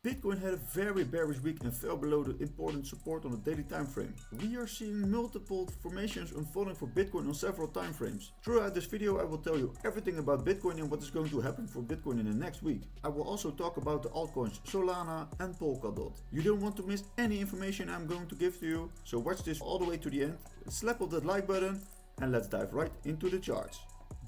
Bitcoin had a very bearish week and fell below the important support on the daily time frame. We are seeing multiple formations unfolding for Bitcoin on several time frames. Throughout this video I will tell you everything about Bitcoin and what is going to happen for Bitcoin in the next week. I will also talk about the altcoins Solana and Polkadot. You don't want to miss any information I'm going to give to you, so watch this all the way to the end. Slap on that like button and let's dive right into the charts.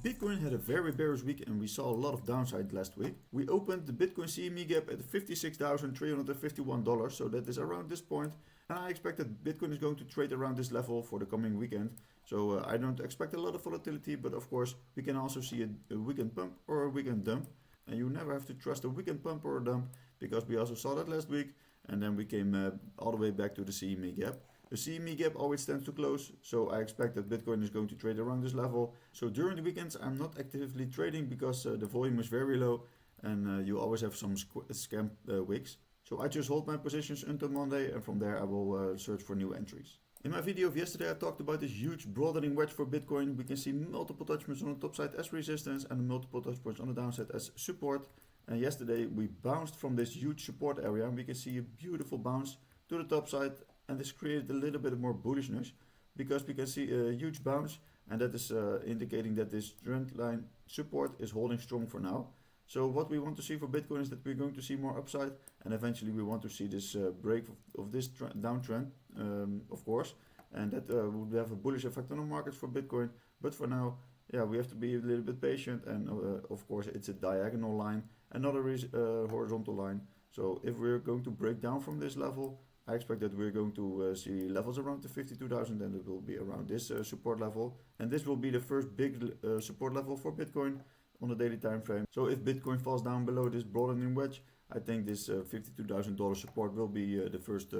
Bitcoin had a very bearish week and we saw a lot of downside last week. We opened the Bitcoin CME gap at $56,351, so that is around this point. And I expect that Bitcoin is going to trade around this level for the coming weekend. So I don't expect a lot of volatility, but of course we can also see a weekend pump or a weekend dump. And you never have to trust a weekend pump or a dump, because we also saw that last week. And then we came all the way back to the CME gap. The CME gap always tends to close, so I expect that Bitcoin is going to trade around this level. So during the weekends I'm not actively trading because the volume is very low and you always have some scam wicks. So I just hold my positions until Monday and from there I will search for new entries. In my video of yesterday I talked about this huge broadening wedge for Bitcoin. We can see multiple touch points on the top side as resistance and multiple touch points on the downside as support. And yesterday we bounced from this huge support area and we can see a beautiful bounce to the top side. And this created a little bit more bullishness because we can see a huge bounce, and that is indicating that this trend line support is holding strong for now. So what we want to see for Bitcoin is that we're going to see more upside, and eventually we want to see this break of this downtrend, of course, and that would have a bullish effect on the markets for Bitcoin. But for now, yeah, we have to be a little bit patient, and of course it's a diagonal line, another horizontal line. So if we're going to break down from this level, I expect that we're going to see levels around the 52,000 and it will be around this support level. And this will be the first big support level for Bitcoin on the daily time frame. So if Bitcoin falls down below this broadening wedge, I think this $52,000 support will be the first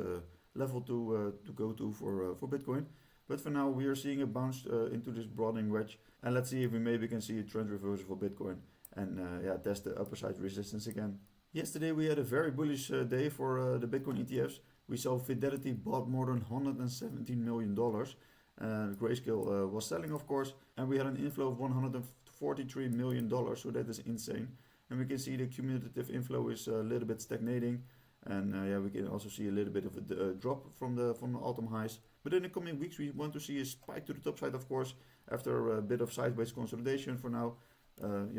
level to go to for Bitcoin. But for now we are seeing a bounce into this broadening wedge, and let's see if we maybe can see a trend reversal for Bitcoin and test the upper side resistance again. Yesterday we had a very bullish day for the Bitcoin ETFs. We saw Fidelity bought more than $117 million. Grayscale was selling, of course, and we had an inflow of $143 million, so that is insane. And we can see the cumulative inflow is a little bit stagnating, and we can also see a little bit of a drop from the all-time highs. But in the coming weeks we want to see a spike to the top side, of course, after a bit of sideways consolidation for now.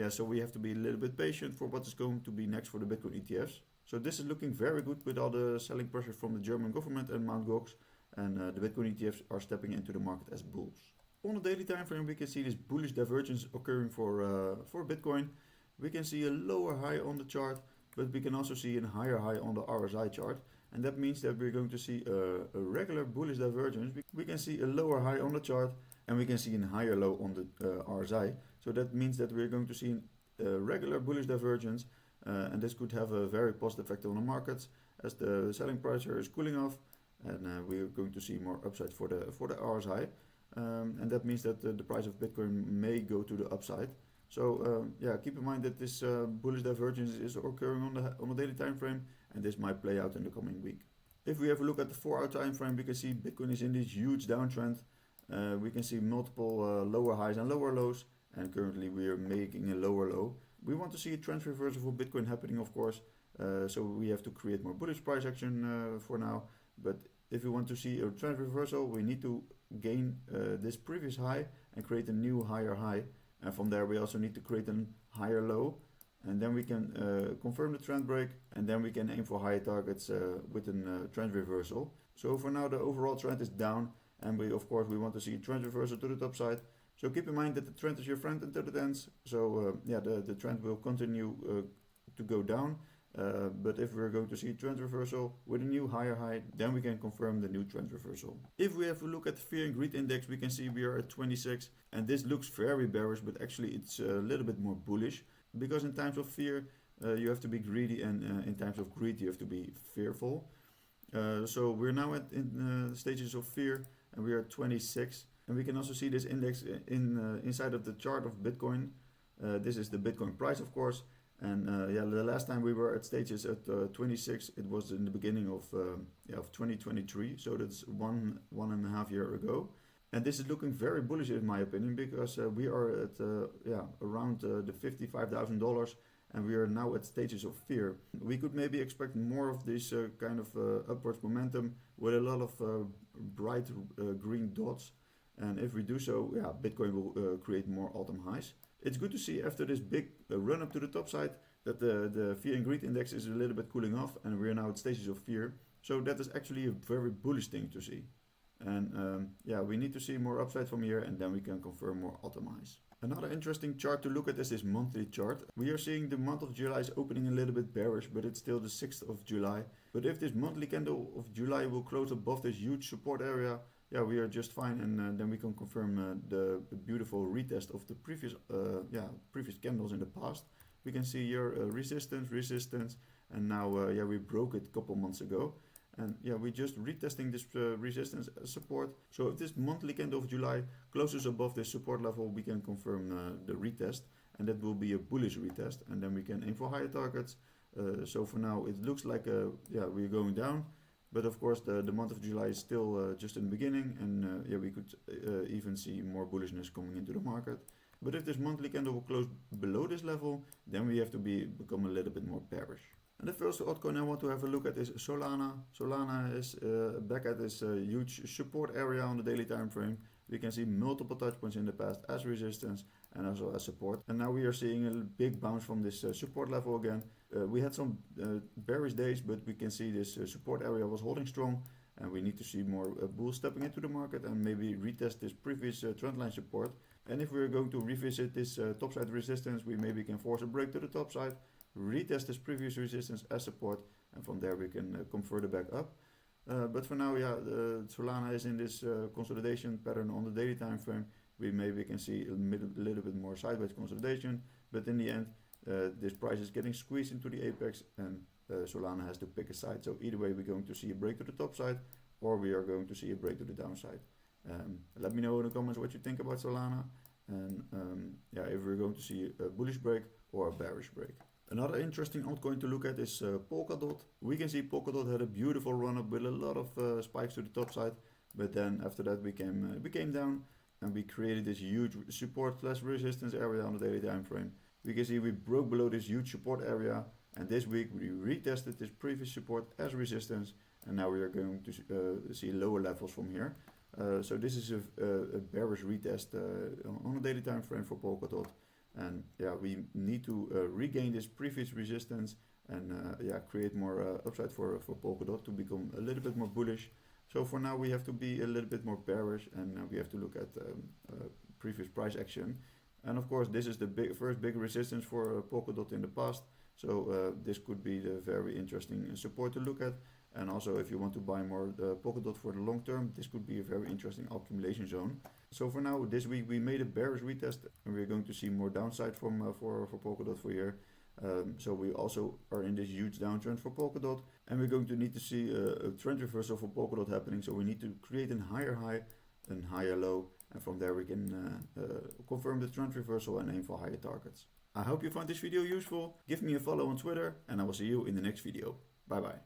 So we have to be a little bit patient for what is going to be next for the Bitcoin ETFs. So this is looking very good with all the selling pressure from the German government and Mt. Gox, and the Bitcoin ETFs are stepping into the market as bulls. On the daily time frame we can see this bullish divergence occurring for Bitcoin. We can see a lower high on the chart, but we can also see a higher high on the RSI chart, and that means that we're going to see a regular bullish divergence. We can see a lower high on the chart and we can see a higher low on the RSI. So that means that we're going to see a regular bullish divergence. And this could have a very positive effect on the markets as the selling pressure is cooling off, and we are going to see more upside for the RSI, and that means that the price of Bitcoin may go to the upside. So keep in mind that this bullish divergence is occurring on the daily time frame, and this might play out in the coming week. If we have a look at the 4-hour time frame, we can see Bitcoin is in this huge downtrend. We can see multiple lower highs and lower lows, and currently we are making a lower low. We want to see a trend reversal for Bitcoin happening, of course, so we have to create more bullish price action for now. But if we want to see a trend reversal, we need to gain this previous high and create a new higher high. And from there we also need to create a higher low, and then we can confirm the trend break, and then we can aim for higher targets with a trend reversal. So for now the overall trend is down, and we want to see a trend reversal to the top side. So keep in mind that the trend is your friend until it ends. So the trend will continue to go down. But if we're going to see a trend reversal with a new higher high, then we can confirm the new trend reversal. If we have a look at the fear and greed index, we can see we are at 26. And this looks very bearish, but actually it's a little bit more bullish. Because in times of fear, you have to be greedy, and in times of greed, you have to be fearful. So we're now in the stages of fear, and we are at 26. And we can also see this index inside of the chart of Bitcoin. This is the Bitcoin price, of course. And the last time we were at stages at 26, it was in the beginning of 2023. So that's one and a half year ago. And this is looking very bullish in my opinion, because we are at around the $55,000, and we are now at stages of fear. We could maybe expect more of this kind of upwards momentum with a lot of bright green dots. And if we do so, yeah, Bitcoin will create more all-time highs. It's good to see after this big run up to the top side that the fear and greed index is a little bit cooling off, and we are now at stages of fear. So that is actually a very bullish thing to see. And yeah, we need to see more upside from here, and then we can confirm more all-time highs. Another interesting chart to look at is this monthly chart. We are seeing the month of July is opening a little bit bearish, but it's still the 6th of July. But if this monthly candle of July will close above this huge support area, yeah, we are just fine, and then we can confirm the beautiful retest of the previous candles in the past. We can see here resistance, and now yeah, we broke it a couple months ago. And yeah, we're just retesting this resistance as support. So if this monthly candle of July closes above this support level, we can confirm the retest, and that will be a bullish retest, and then we can aim for higher targets. So for now, it looks like yeah, we're going down, but of course the month of July is still just in the beginning, and yeah, we could even see more bullishness coming into the market. But if this monthly candle will close below this level, then we have to become a little bit more bearish. And the first altcoin I want to have a look at is Solana. Solana is back at this huge support area on the daily time frame. We can see multiple touch points in the past as resistance and also as support. And now we are seeing a big bounce from this support level again. We had some bearish days, but we can see this support area was holding strong. And we need to see more bulls stepping into the market and maybe retest this previous trendline support. And if we're going to revisit this topside resistance, we maybe can force a break to the top side, retest this previous resistance as support, and from there we can come further back up. But for now, yeah, Solana is in this consolidation pattern on the daily time frame. We maybe can see a little bit more sideways consolidation, but in the end, this price is getting squeezed into the apex, and Solana has to pick a side. So either way, we're going to see a break to the top side, or we are going to see a break to the downside. Let me know in the comments what you think about Solana, and yeah, if we're going to see a bullish break or a bearish break. Another interesting altcoin to look at is Polkadot. We can see Polkadot had a beautiful run up with a lot of spikes to the top side, but then after that we came down, and we created this huge support / resistance area on the daily time frame. We can see we broke below this huge support area, and this week we retested this previous support as resistance, and now we are going to see lower levels from here. So this is a bearish retest on the daily time frame for Polkadot. And yeah, we need to regain this previous resistance and yeah, create more upside for Polkadot to become a little bit more bullish. So for now we have to be a little bit more bearish, and we have to look at previous price action. And of course this is the first big resistance for Polkadot in the past. So this could be the very interesting support to look at. And also if you want to buy more Polkadot for the long term, this could be a very interesting accumulation zone. So for now, this week we made a bearish retest, and we're going to see more downside from for Polkadot for here. So we also are in this huge downtrend for Polkadot, and we're going to need to see a trend reversal for Polkadot happening. So we need to create a higher high and higher low, and from there we can confirm the trend reversal and aim for higher targets. I hope you found this video useful. Give me a follow on Twitter, and I will see you in the next video. Bye bye.